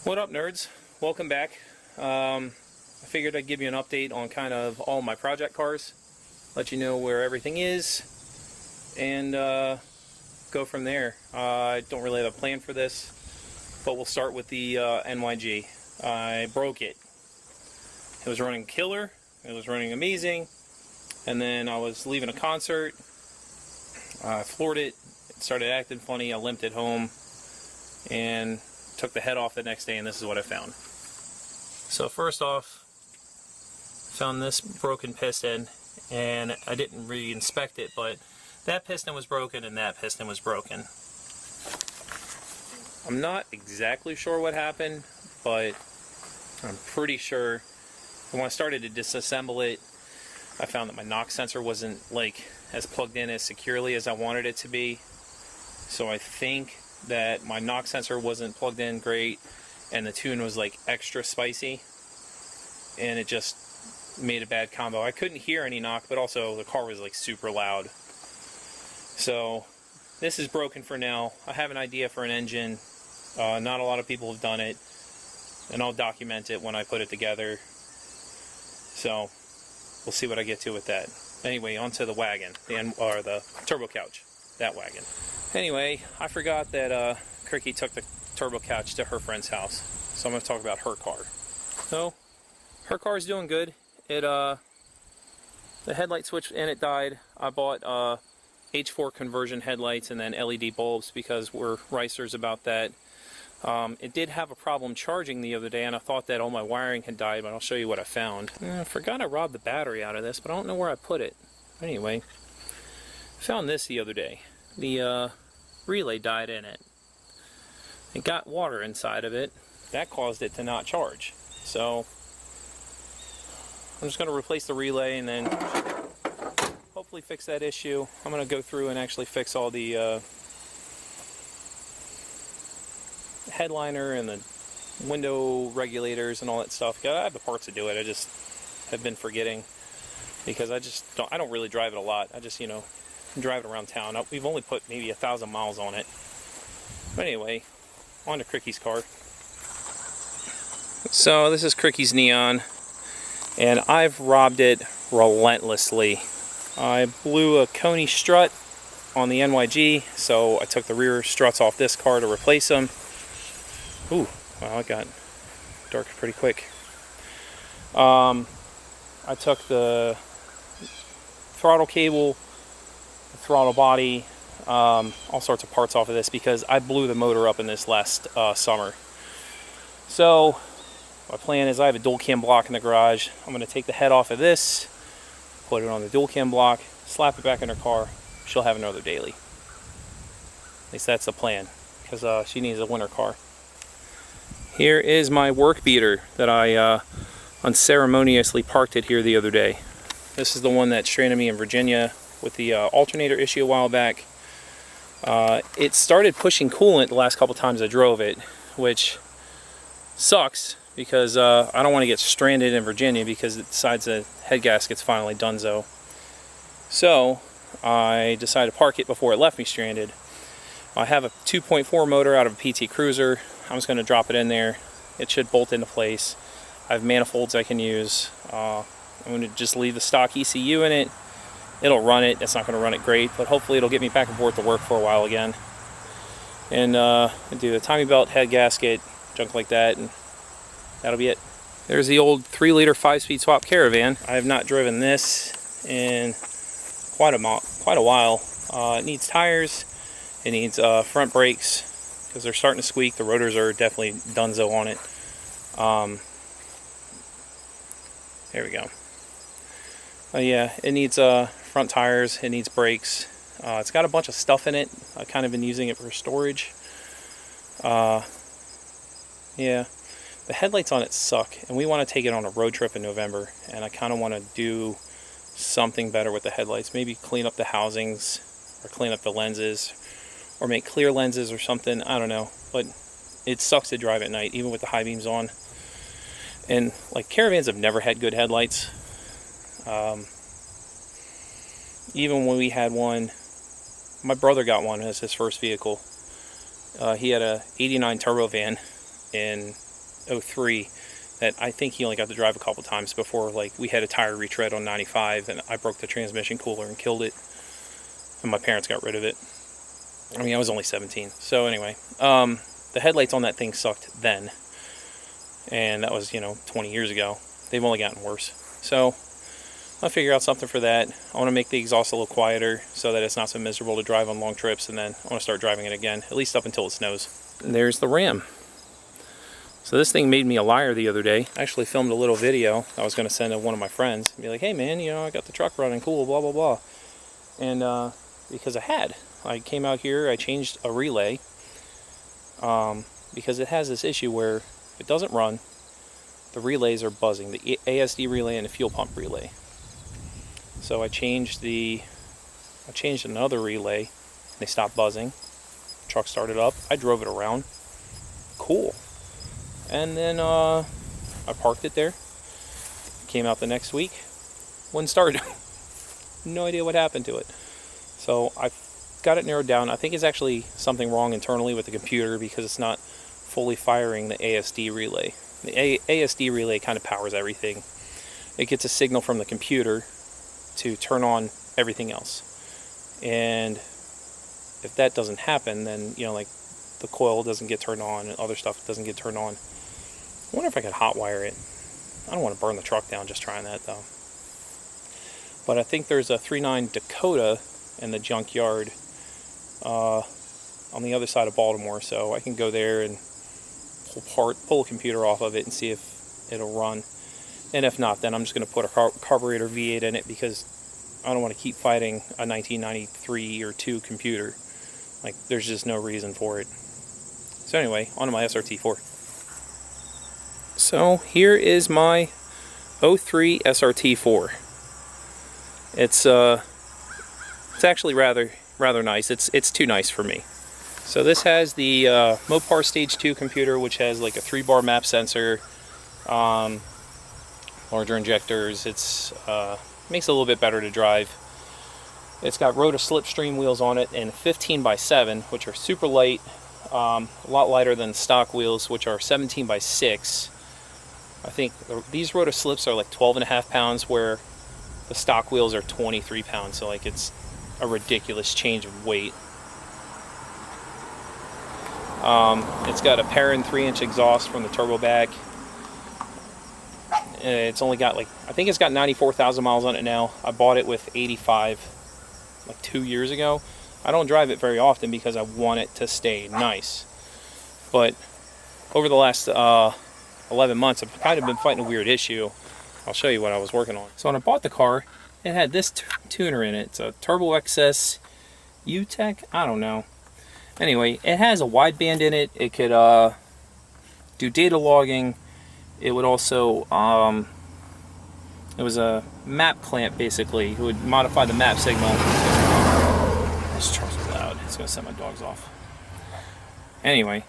What up, nerds? Welcome back. I figured I'd give you an update on kind of all my project cars, let you know where everything is, and go from there. I don't really have a plan for this, but we'll start with the NYG. I broke it. It was running killer, it was running amazing, and then I was leaving a concert, I floored it, it started acting funny, I limped it home, and took the head off the next day, and this is what I found. So first off, found this broken piston, and I didn't really inspect it, but that piston was broken and that piston was broken. I'm not exactly sure what happened, but I'm pretty sure when I started to disassemble it, I found that my knock sensor wasn't as plugged in as securely as I wanted it to be. So I think that my knock sensor wasn't plugged in great, and the tune was extra spicy, and it just made a bad combo. I couldn't hear any knock, but also the car was super loud. So this is broken for now. I have an idea for an engine. Not a lot of people have done it, and I'll document it when I put it together. So we'll see what I get to with that. Anyway, onto the wagon, the turbo couch, that wagon. Anyway, I forgot that Cricky took the turbo couch to her friend's house, so I'm going to talk about her car. So, her car is doing good. The headlight switch in it died. I bought H4 conversion headlights and then LED bulbs because we're ricers about that. It did have a problem charging the other day, and I thought that all my wiring had died, but I'll show you what I found. I forgot I robbed the battery out of this, but I don't know where I put it. Anyway, found this the other day. The relay died in it. It got water inside of it. That caused it to not charge. So I'm just going to replace the relay and then hopefully fix that issue. I'm going to go through and actually fix all the headliner and the window regulators and all that stuff. I have the parts to do it. I just have been forgetting because I don't really drive it a lot. I just, drive it around town. We've only put maybe 1,000 miles on it. But anyway, on to Cricky's car. So this is Cricky's Neon, and I've robbed it relentlessly. I blew a Coney strut on the NYG, so I took the rear struts off this car to replace them. Ooh, wow, it got dark pretty quick. I took the throttle cable, the throttle body, all sorts of parts off of this because I blew the motor up in this last summer. So my plan is I have a dual cam block in the garage. I'm going to take the head off of this, put it on the dual cam block, slap it back in her car. She'll have another daily. At least that's the plan, because she needs a winter car. Here is my work beater that I unceremoniously parked it here the other day. This is the one that stranded me in Virginia with the alternator issue a while back. It started pushing coolant the last couple times I drove it, which sucks because I don't want to get stranded in Virginia because it decides the head gasket's finally donezo. So I decided to park it before it left me stranded. I have a 2.4 motor out of a PT Cruiser. I'm just going to drop it in there. It should bolt into place. I have manifolds I can use. I'm going to just leave the stock ECU in it. It'll run it. It's not going to run it great, but hopefully it'll get me back and forth to work for a while again. And do the timing belt, head gasket, junk like that, and that'll be it. There's the old 3-liter 5-speed swap Caravan. I have not driven this in quite a while. It needs tires. It needs front brakes because they're starting to squeak. The rotors are definitely donezo on it. There we go. Yeah, it needs front tires, it needs brakes. It's got a bunch of stuff in it. I've kind of been using it for storage. Yeah, the headlights on it suck, and we want to take it on a road trip in November, and I kind of want to do something better with the headlights. Maybe clean up the housings, or clean up the lenses, or make clear lenses or something. I don't know, but it sucks to drive at night, even with the high beams on. And Caravans have never had good headlights. Even when we had one, my brother got one as his first vehicle. He had a '89 turbo van, and 03 that I think he only got to drive a couple times before, like, we had a tire retread on 95 and I broke the transmission cooler and killed it, and my parents got rid of it. I mean, I was only 17. So anyway, the headlights on that thing sucked then, and that was, 20 years ago. They've only gotten worse. So I'll figure out something for that. I want to make the exhaust a little quieter so that it's not so miserable to drive on long trips, and then I want to start driving it again, at least up until it snows. And there's the Ram. So this thing made me a liar the other day. I actually filmed a little video I was going to send to one of my friends and be like, hey man, I got the truck running, cool, blah blah blah. And because I came out here, I changed a relay, because it has this issue where if it doesn't run, the relays are buzzing, the ASD relay and the fuel pump relay. So I changed another relay, and they stopped buzzing. Truck started up, I drove it around, cool. And then I parked it there, came out the next week, wouldn't start. No idea what happened to it. So I got it narrowed down. I think it's actually something wrong internally with the computer because it's not fully firing the ASD relay. The ASD relay kind of powers everything. It gets a signal from the computer to turn on everything else. And if that doesn't happen, then, like the coil doesn't get turned on and other stuff doesn't get turned on. I wonder if I could hotwire it. I don't want to burn the truck down just trying that though. But I think there's a 3.9 Dakota in the junkyard on the other side of Baltimore, so I can go there and pull a computer off of it and see if it'll run. And if not, then I'm just going to put a carburetor V8 in it because I don't want to keep fighting a 1993 or 2 computer. Like, there's just no reason for it. So anyway, on to my SRT4. So here is my 03 SRT4. It's actually rather nice. It's too nice for me. So this has the Mopar Stage 2 computer, which has like a 3-bar map sensor, larger injectors. It's makes it a little bit better to drive. It's got Rota Slipstream wheels on it and 15x7, which are super light, a lot lighter than stock wheels, which are 17x6. I think these Rota Slips are like 12.5 pounds, where the stock wheels are 23 pounds. So like it's a ridiculous change of weight. It's got a Perrin 3-inch exhaust from the turbo back. It's only got I think it's got 94,000 miles on it now. I bought it with 85 like 2 years ago. I don't drive it very often because I want it to stay nice. But over the last 11 months, I've kind of been fighting a weird issue. I'll show you what I was working on. So when I bought the car, it had this tuner in it. It's a Turbo XS U-Tech, I don't know. Anyway, it has a wideband in it. It could do data logging. It would also, it was a map clamp basically. It would modify the map signal. This truck's loud. It's gonna set my dogs off. Anyway,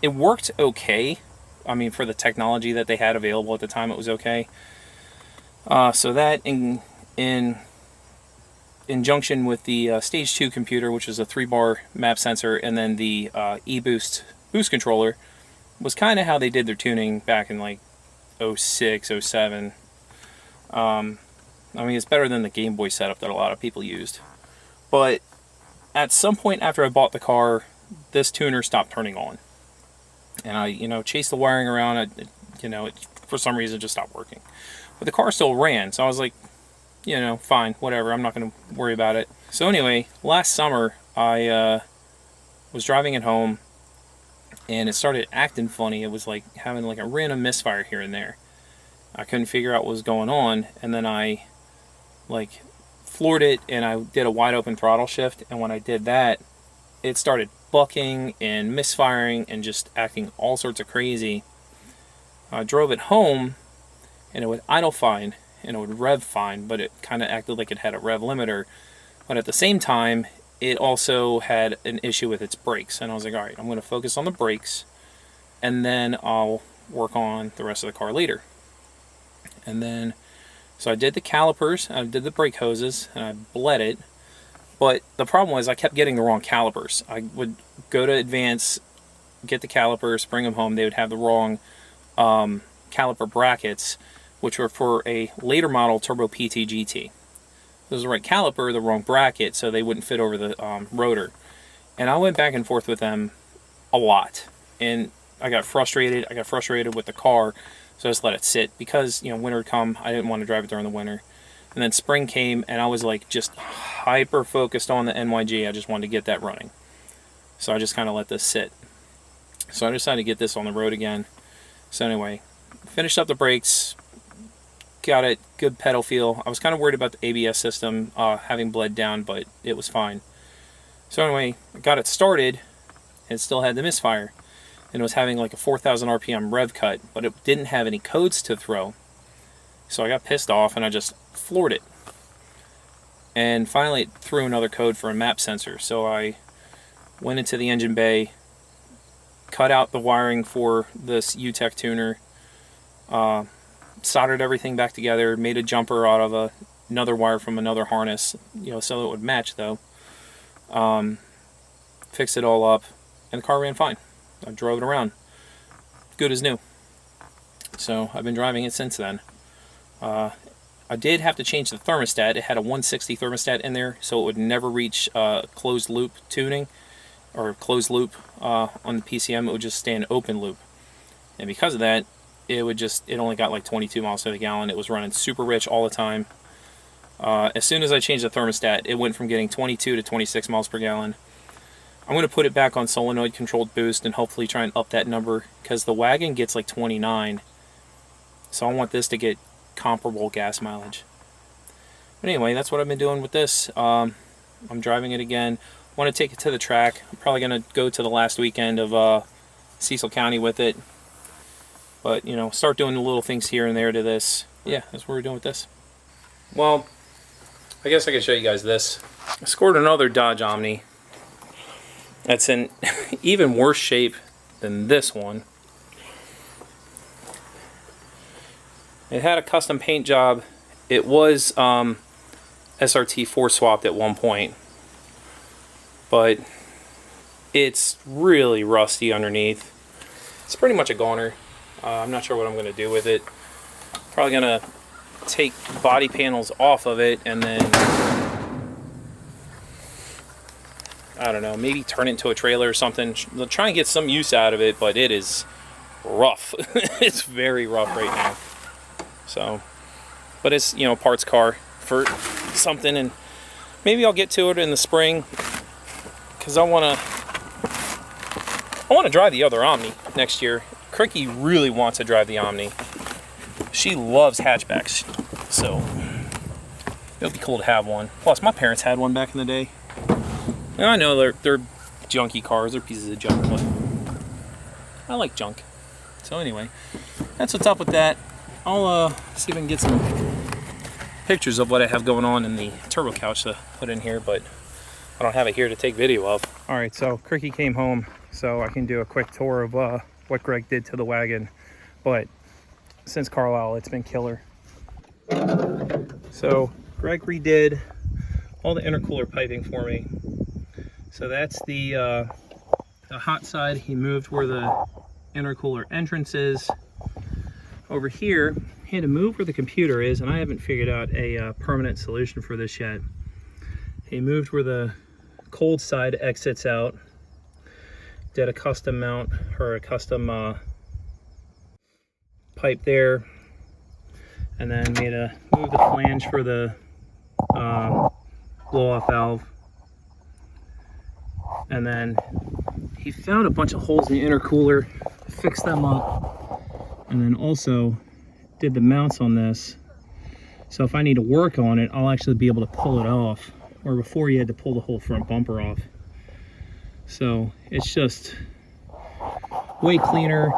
it worked okay. I mean, for the technology that they had available at the time, it was okay. So that in conjunction with the Stage 2 computer, which is a 3-bar map sensor, and then the e-boost boost controller, was kind of how they did their tuning back in like 06, 07. I mean, it's better than the Game Boy setup that a lot of people used. But at some point after I bought the car, this tuner stopped turning on. And I, chased the wiring around, it for some reason just stopped working. But the car still ran, so I was like, fine, whatever, I'm not going to worry about it. So anyway, last summer, I was driving it home, and it started acting funny. It was like having like a random misfire here and there. I couldn't figure out what was going on, and then I floored it, and I did a wide open throttle shift, and when I did that, it started bucking and misfiring and just acting all sorts of crazy. I drove it home, and it would idle fine, and it would rev fine, but it kind of acted like it had a rev limiter. But at the same time, it also had an issue with its brakes, and I was like, all right, I'm going to focus on the brakes, and then I'll work on the rest of the car later. And then, so I did the calipers, I did the brake hoses, and I bled it. But the problem was I kept getting the wrong calipers. I would go to advance get the calipers, bring them home, they would have the wrong caliper brackets, which were for a later model Turbo PT GT. It was the right caliper, the wrong bracket, so they wouldn't fit over the rotor. And I went back and forth with them a lot, and I got frustrated. I got frustrated with the car, so I just let it sit because, you know, winter would come. I didn't want to drive it during the winter. And then spring came, and I was like just hyper focused on the NYG. I just wanted to get that running. So I just kind of let this sit. So I decided to get this on the road again. So anyway, finished up the brakes, got it, good pedal feel. I was kind of worried about the ABS system having bled down, but it was fine. So anyway, I got it started, and it still had the misfire. And it was having like a 4,000 RPM rev cut, but it didn't have any codes to throw. So I got pissed off and I just floored it. And finally it threw another code for a map sensor. So I went into the engine bay, cut out the wiring for this UTEC tuner, soldered everything back together, made a jumper out of another wire from another harness, you know, so it would match though. Fixed it all up, and the car ran fine. I drove it around, good as new. So I've been driving it since then. I did have to change the thermostat. It had a 160 thermostat in there, so it would never reach closed loop tuning or closed loop on the PCM. It would just stay in open loop, and because of that, it only got like 22 miles to the gallon. It was running super rich all the time. As soon as I changed the thermostat, it went from getting 22 to 26 miles per gallon. I'm going to put it back on solenoid controlled boost and hopefully try and up that number, because the wagon gets like 29, so I want this to get comparable gas mileage. But anyway, that's what I've been doing with this. I'm driving it again. I want to take it to the track. I'm probably going to go to the last weekend of Cecil County with it, but you know, start doing the little things here and there to this. Yeah, that's what we're doing with this. Well, I guess I can show you guys this. I scored another Dodge Omni that's in even worse shape than this one. It had a custom paint job. It was SRT 4 swapped at one point, but it's really rusty underneath. It's pretty much a goner. I'm not sure what I'm going to do with it. Probably going to take body panels off of it and then, I don't know, maybe turn it into a trailer or something. Try and get some use out of it, but it is rough. It's very rough right now. So, but it's, you know, parts car for something, and maybe I'll get to it in the spring, because I want to drive the other Omni next year. Cricky really wants to drive the Omni. She loves hatchbacks, so it would be cool to have one. Plus, my parents had one back in the day. And I know they're junky cars, they're pieces of junk, but I like junk. So anyway, that's what's up with that. I'll see if I can get some pictures of what I have going on in the turbo couch to put in here, but I don't have it here to take video of. Alright, so Cricky came home, so I can do a quick tour of what Greg did to the wagon. But since Carlisle, it's been killer. So Greg redid all the intercooler piping for me. So that's the hot side. He moved where the intercooler entrance is. Over here, he had to move where the computer is, and I haven't figured out a permanent solution for this yet. He moved where the cold side exits out, did a custom mount, or a custom pipe there, and then moved the flange for the blow-off valve. And then he found a bunch of holes in the intercooler, fixed them up, and then also did the mounts on this. So if I need to work on it, I'll actually be able to pull it off, where before you had to pull the whole front bumper off. So it's just way cleaner.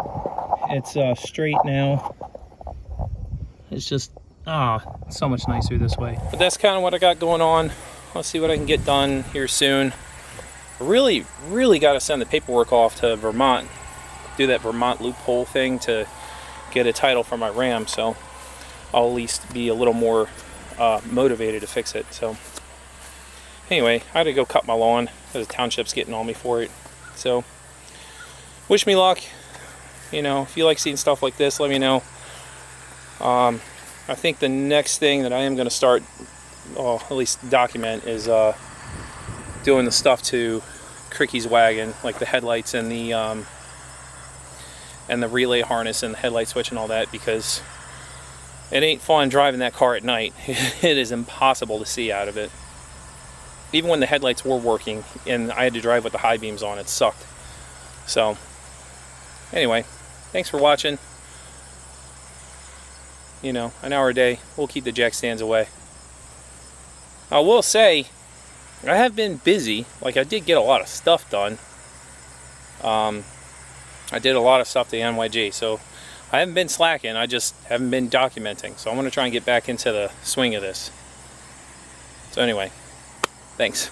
It's straight now. It's just so much nicer this way. But that's kind of what I got going on. Let's see what I can get done here soon. I really got to send the paperwork off to Vermont, do that Vermont loophole thing to get a title for my Ram, so I'll at least be a little more motivated to fix it. So anyway, I had to go cut my lawn because the township's getting on me for it. So wish me luck. You know, if you like seeing stuff like this, let me know. I think the next thing that I am going to start, well, at least document, is doing the stuff to Cricky's wagon, like the headlights and the relay harness and the headlight switch and all that, because it ain't fun driving that car at night. It is impossible to see out of it. Even when the headlights were working and I had to drive with the high beams on, it sucked. So, anyway, thanks for watching. You know, an hour a day, we'll keep the jack stands away. I will say, I have been busy. Like, I did get a lot of stuff done. I did a lot of stuff to the NYG, so I haven't been slacking. I just haven't been documenting. So I'm going to try and get back into the swing of this. So anyway, thanks.